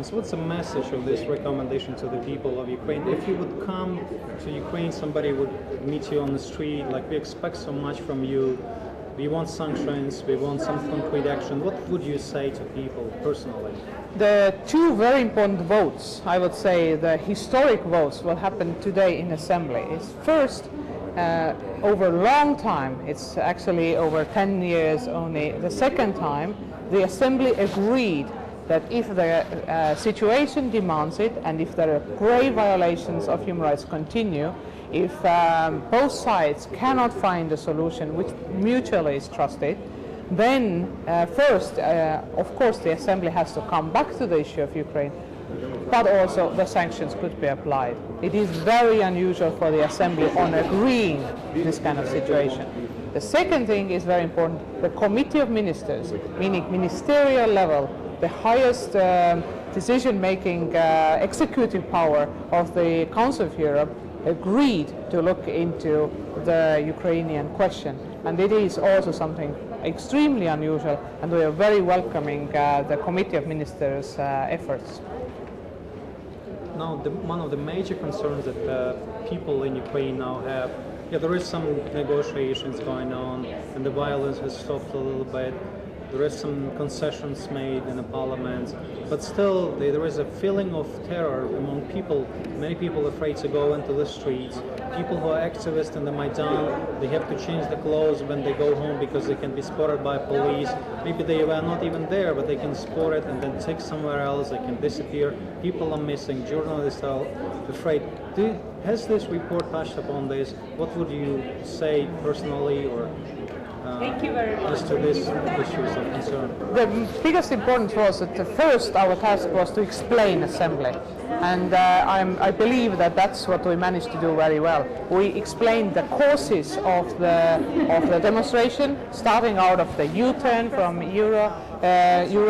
So what's the message of this recommendation to the people of Ukraine? If you would come to Ukraine, somebody would meet you on the street, like, we expect so much from you, we want sanctions, we want some concrete action. What would you say to people personally? The two very important votes, I would say the historic votes, will happen today in Assembly. Is first, over a long time, it's actually over 10 years only, the second time, the Assembly agreed that if the situation demands it, and if there are grave violations of human rights continue, if both sides cannot find a solution which mutually is trusted, then first, of course, the Assembly has to come back to the issue of Ukraine, but also the sanctions could be applied. It is very unusual for the Assembly on agreeing this kind of situation. The second thing is very important. The Committee of Ministers, meaning ministerial level, the highest decision-making executive power of the Council of Europe, agreed to look into the Ukrainian question. And it is also something extremely unusual, and we are very welcoming the Committee of Ministers' efforts. Now, one of the major concerns that people in Ukraine now have, there is some negotiations going on, and the violence has stopped a little bit. There is some concessions made in the parliament, but still there is a feeling of terror among people. Many people are afraid to go into the streets. People who are activists in the Maidan, they have to change the clothes when they go home because they can be spotted by police. Maybe they were not even there, but they can spot it and then take somewhere else. They can disappear. People are missing. Journalists are afraid. Has this report touched upon this? What would you say personally, or Thank you very much. As to these issues of concern? The biggest importance was that first our task was to explain Assembly, and I believe that that's what we managed to do very well. We explained the causes of the demonstration, starting out of the U-turn from Euro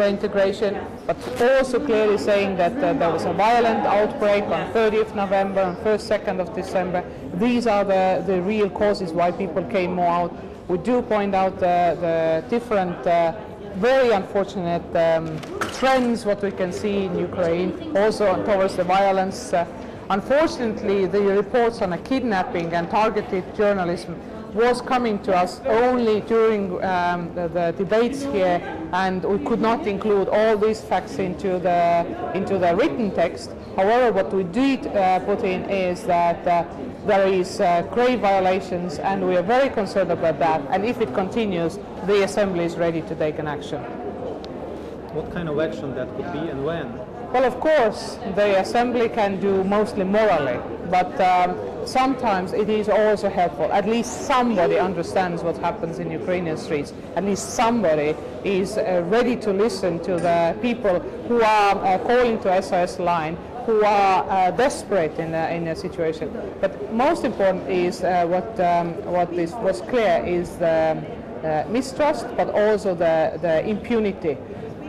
integration, but also clearly saying that there was a violent outbreak on 30th November and 1st, 2nd of December. These are the real causes why people came more out. We do point out the different very unfortunate trends what we can see in Ukraine, also towards the violence. Unfortunately, the reports on a kidnapping and targeted journalism was coming to us only during the debates here, and we could not include all these facts into the written text. However, what we did put in is that there is grave violations, and we are very concerned about that, and if it continues, the Assembly is ready to take an action. What kind of action that could be, and when? Well, of course, the Assembly can do mostly morally, but sometimes it is also helpful. At least somebody understands what happens in Ukrainian streets. At least somebody is ready to listen to the people who are calling to SOS line, who are desperate in a situation. But most important is what was clear is the mistrust, but also the impunity.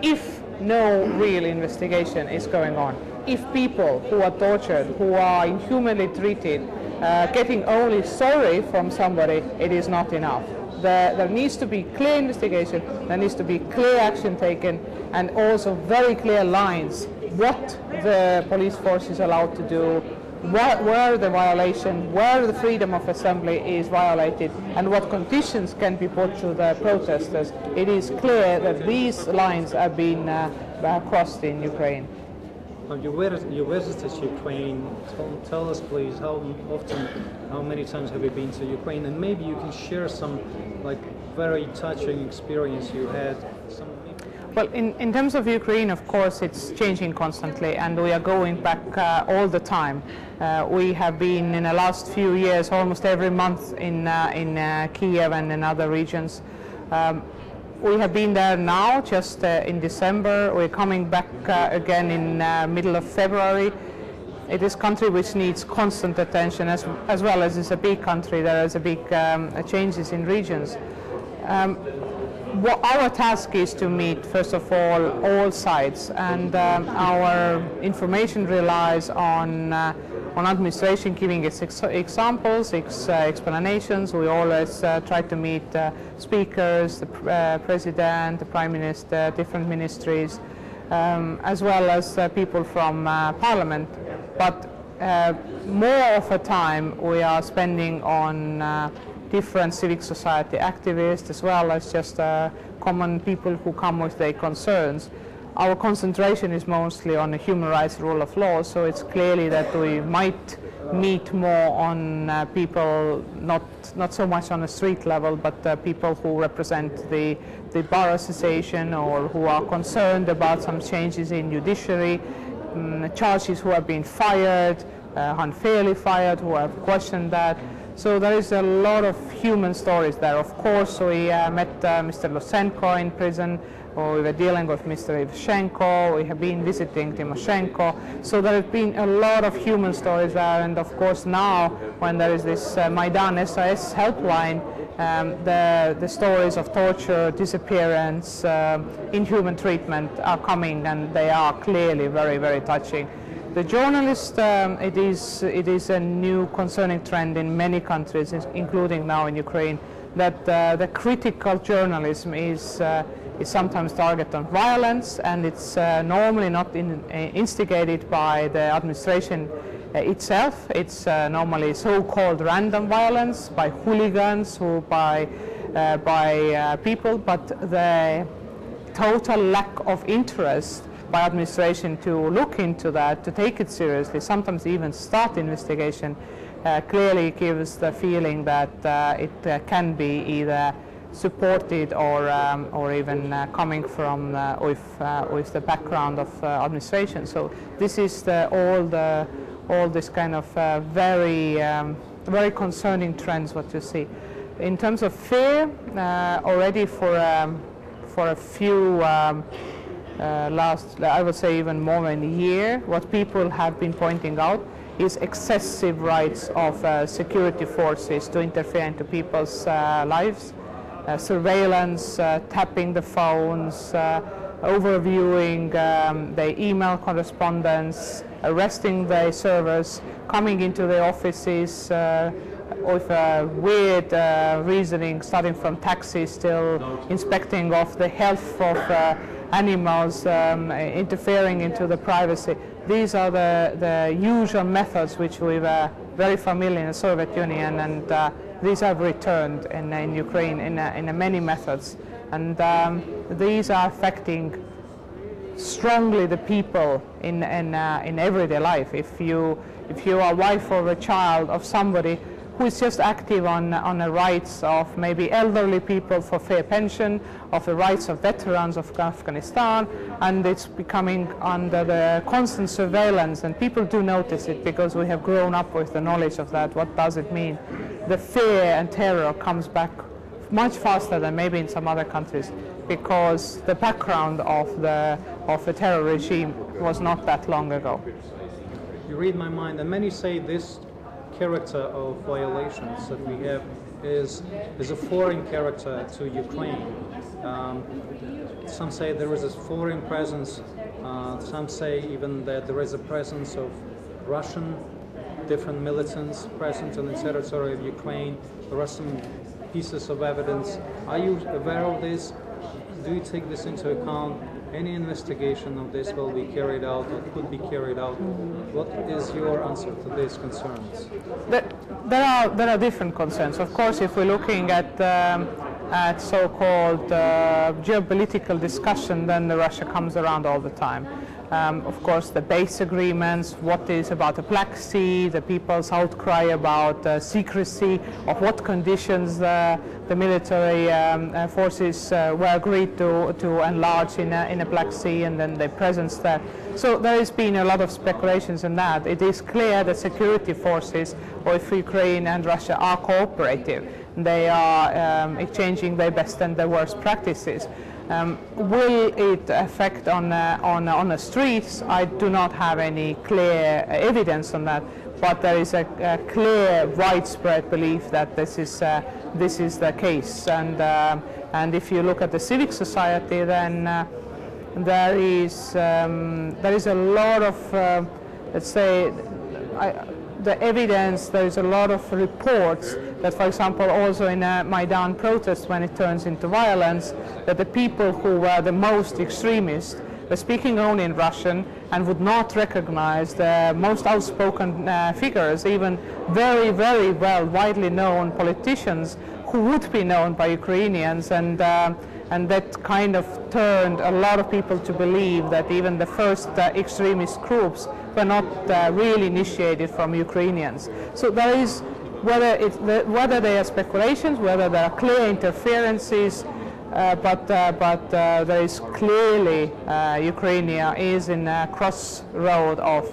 If no real investigation is going on, if people who are tortured, who are inhumanly treated, getting only sorry from somebody, it is not enough. There needs to be clear investigation, there needs to be clear action taken, and also very clear lines what the police force is allowed to do, where the violation, where the freedom of assembly is violated, and what conditions can be put to the protesters. It is clear that these lines have been crossed in Ukraine. You visited Ukraine. Tell us, please, how often, how many times have you been to Ukraine? And maybe you can share some very touching experience you had. Well, in terms of Ukraine, of course, it's changing constantly, and we are going back all the time. We have been in the last few years almost every month in Kiev and in other regions. We have been there now, just in December. We're coming back again in middle of February. It is a country which needs constant attention, as well as it's a big country. There is a big changes in regions. Our task is to meet, first of all sides, and our information relies on administration giving its examples, explanations. We always try to meet speakers, the president, the prime minister, different ministries. as well as people from parliament. But more of the time we are spending on different civic society activists, as well as just common people who come with their concerns. Our concentration is mostly on the human rights, rule of law, so it's clearly that we might meet more on people, not so much on a street level, but people who represent the bar association, or who are concerned about some changes in judiciary, charges who have been fired, unfairly fired, who have questioned that. So there is a lot of human stories there. Of course, we met Mr. Lutsenko in prison, or we were dealing with Mr. Ivashenko, we have been visiting Timoshenko. So there have been a lot of human stories there, and of course now, when there is this Maidan SOS helpline, the stories of torture, disappearance, inhuman treatment are coming, and they are clearly very, very touching. The journalist, it is a new concerning trend in many countries, including now in Ukraine, that the critical journalism is sometimes targeted on violence, and it's normally not instigated by the administration itself. It's normally so-called random violence by hooligans or by people, but the total lack of interest by administration to look into that, to take it seriously, sometimes even start investigation, clearly gives the feeling that it can be either supported or even coming from with the background of administration. So this is all this kind of very concerning trends what you see. In terms of fear, already for a few I would say even more than a year, what people have been pointing out is excessive rights of security forces to interfere into people's lives, surveillance, tapping the phones, overviewing the email correspondence, arresting the servers, coming into the offices with weird reasoning, starting from taxis till inspecting of the health of animals, interfering into the privacy. These are the usual methods which we were very familiar in the Soviet Union, and these have returned in Ukraine in many methods. And these are affecting strongly the people in everyday life. If you are wife or a child of somebody who is just active on the rights of maybe elderly people for fair pension, of the rights of veterans of Afghanistan, and it's becoming under the constant surveillance, and people do notice it because we have grown up with the knowledge of that. What does it mean? The fear and terror comes back much faster than maybe in some other countries, because the background of the terror regime was not that long ago. You read my mind, and many say this character of violations that we have is a foreign character to Ukraine. Some say there is a foreign presence, some say even that there is a presence of Russian different militants present on the territory of Ukraine. There are some pieces of evidence. Are you aware of this? Do you take this into account? Any investigation of this will be carried out or could be carried out? What is your answer to these concerns? There are different concerns. Of course, if we're looking at so-called geopolitical discussion, then Russia comes around all the time. Of course, the base agreements, what is about the Black Sea, the people's outcry about secrecy, of what conditions the military forces were agreed to enlarge in the Black Sea, and then their presence there. So there has been a lot of speculations in that. It is clear that security forces, both Ukraine and Russia, are cooperative. They are exchanging their best and their worst practices. Will it affect on the streets? I do not have any clear evidence on that, but there is a clear, widespread belief that this is the case. And if you look at the civic society, then there is a lot of let's say the evidence. There is a lot of reports that, for example, also in a Maidan protest, when it turns into violence, that the people who were the most extremist, were speaking only in Russian and would not recognize the most outspoken figures, even very, very well, widely known politicians who would be known by Ukrainians, and that kind of turned a lot of people to believe that even the first extremist groups were not really initiated from Ukrainians. So there is, whether they are speculations, whether there are clear interferences, but there is clearly Ukraine is in a crossroad of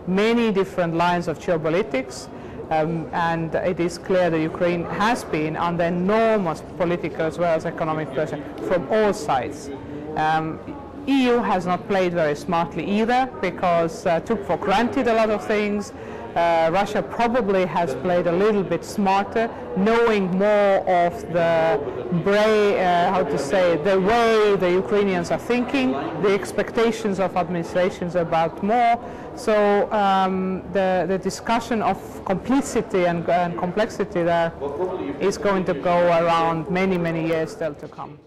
many different lines of geopolitics. And it is clear that Ukraine has been under enormous political as well as economic pressure from all sides. EU has not played very smartly either, because took for granted a lot of things. Russia probably has played a little bit smarter, knowing more of the the way the Ukrainians are thinking, the expectations of administrations about more. So the discussion of complicity and complexity there is going to go around many, many years still to come.